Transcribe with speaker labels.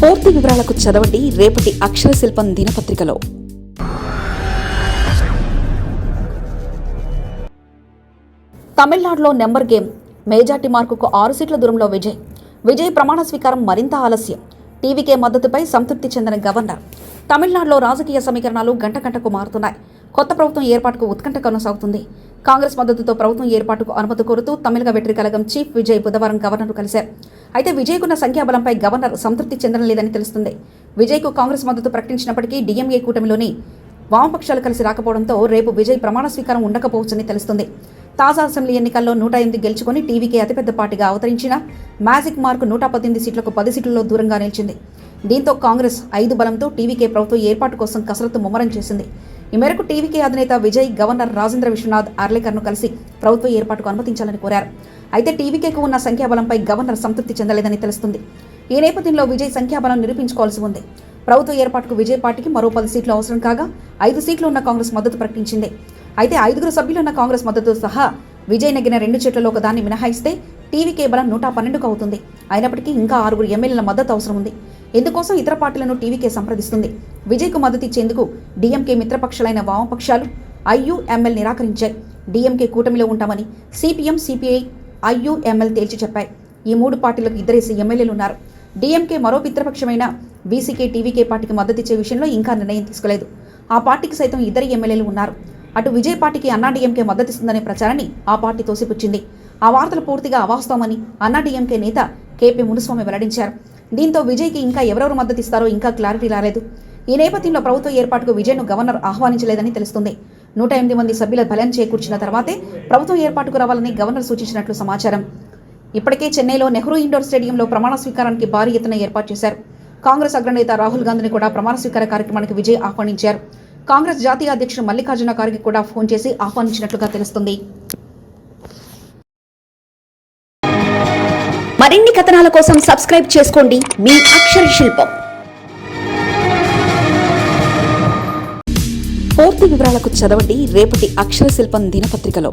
Speaker 1: పూర్తి వివరాలకు చదవండి రేపటి అక్షర శిల్పం దినపత్రికలో. తమిళనాడులో నెంబర్ గేమ్. మెజార్టీ మార్కుకు 6 సీట్ల దూరంలో విజయ్ ప్రమాణ స్వీకారం మరింత ఆలస్యం. టీవీకే మద్దతుపై సంతృప్తి చెందిన గవర్నర్. తమిళనాడులో రాజకీయ సమీకరణాలు గంటకు మారుతున్నాయి. కొత్త ప్రభుత్వం ఏర్పాటుకు ఉత్కంఠ కొనసాగుతుంది. కాంగ్రెస్ మద్దతుతో ప్రభుత్వం ఏర్పాటుకు అనుమతి కోరుతూ తమిళగ వెట్రి కళగం చీఫ్ విజయ్ బుధవారం గవర్నర్ను కలిశారు. అయితే విజయ్కున్న సంఖ్యాబలంపై గవర్నర్ సంతృప్తి చెందడం లేదని తెలుస్తుంది. విజయ్కు కాంగ్రెస్ మద్దతు ప్రకటించినప్పటికీ డీఎంఏ కూటమిలోని వామపక్షాలు కలిసి రాకపోవడంతో రేపు విజయ్ ప్రమాణ స్వీకారం ఉండకపోవచ్చని తెలుస్తుంది. తాజా అసెంబ్లీ ఎన్నికల్లో 108 గెలుచుకుని టీవీకే అతిపెద్ద పార్టీగా అవతరించిన మ్యాజిక్ మార్క్ 118 సీట్లకు 10 సీట్లలో దూరంగా నిలిచింది. దీంతో కాంగ్రెస్ 5 బలంతో టీవీకే ప్రభుత్వం ఏర్పాటు కోసం కసరత్తు ముమ్మరం చేసింది. ఈ మేరకు టీవీకే అధినేత విజయ్ గవర్నర్ రాజేంద్ర విశ్వనాథ్ ఆర్లేకర్ను కలిసి ప్రభుత్వ ఏర్పాటుకు అనుమతించాలని కోరారు. అయితే టీవీకేకు ఉన్న సంఖ్యాబలంపై గవర్నర్ సంతృప్తి చెందలేదని తెలుస్తుంది. ఈ నేపథ్యంలో విజయ్ సంఖ్యాబలం నిరూపించుకోవాల్సి ఉంది. ప్రభుత్వ ఏర్పాటుకు విజయ్ పార్టీకి మరో 10 సీట్లు అవసరం కాగా 5 సీట్లు ఉన్న కాంగ్రెస్ మద్దతు ప్రకటించింది. అయితే 5 సభ్యులున్న కాంగ్రెస్ మద్దతు సహా విజయ్ నెగ్గిన 2 సీట్లలో ఒకదాన్ని మినహాయిస్తే టీవీకే బలం 112కు అవుతుంది. అయినప్పటికీ ఇంకా 6 ఎమ్మెల్యేల మద్దతు అవసరం ఉంది. ఇందుకోసం ఇతర పార్టీలను టీవీకే సంప్రదిస్తుంది. విజయ్కు మద్దతు ఇచ్చేందుకు డీఎంకే మిత్రపక్షాలైన వామపక్షాలు ఐయుఎంఎల్ నిరాకరించాయి. డీఎంకే కూటమిలో ఉంటామని సిపిఎం, సిపిఐ, ఐయుఎంఎల్ తేల్చి చెప్పాయి. ఈ 3 పార్టీలకు 2 ఎమ్మెల్యేలు ఉన్నారు. డీఎంకే మరో మిత్రపక్షమైన బీసీకే టీవీకే పార్టీకి మద్దతిచ్చే విషయంలో ఇంకా నిర్ణయం తీసుకోలేదు. ఆ పార్టీకి సైతం 2 ఎమ్మెల్యేలు ఉన్నారు. అటు విజయ్ పార్టీకి అన్నాడీఎంకే మద్దతిస్తుందనే ప్రచారాన్ని ఆ పార్టీ తోసిపుచ్చింది. ఆ వార్తలు పూర్తిగా అవాస్తవమని అన్నాడీఎంకే నేత కేపీ మునుస్వామి వెల్లడించారు. దీంతో విజయ్కి ఇంకా ఎవరెవరు మద్దతిస్తారో ఇంకా క్లారిటీ రాలేదు. ఈ నేపథ్యంలో ప్రభుత్వ ఏర్పాటుకు విజయ్ను గవర్నర్ ఆహ్వానించలేదని తెలుస్తుంది. 108 మంది సభ్యుల బలం చేకూర్చిన తర్వాతే ప్రభుత్వం ఏర్పాటుకు రావాలని గవర్నర్ సూచించినట్లు సమాచారం. ఇప్పటికే చెన్నైలో నెహ్రూ ఇండోర్ స్టేడియంలో ప్రమాణ స్వీకారానికి భారీ ఎత్తున ఏర్పాటు చేశారు. కాంగ్రెస్ అగ్రనేత రాహుల్ గాంధీని కూడా ప్రమాణ స్వీకార కార్యక్రమానికి విజయ్ ఆహ్వానించారు. కాంగ్రెస్ జాతీయ అధ్యక్షుడు మల్లికార్జున ఖార్గే కూడా ఫోన్ చేసి ఆహ్వానించినట్లుగా తెలుస్తుంది. మరిన్ని కథనాల కోసం సబ్స్క్రైబ్ చేసుకోండి మీ అక్షర శిల్పం. పూర్తి వివరాలకు చదవండి రేపటి అక్షర శిల్పం దినపత్రికలో.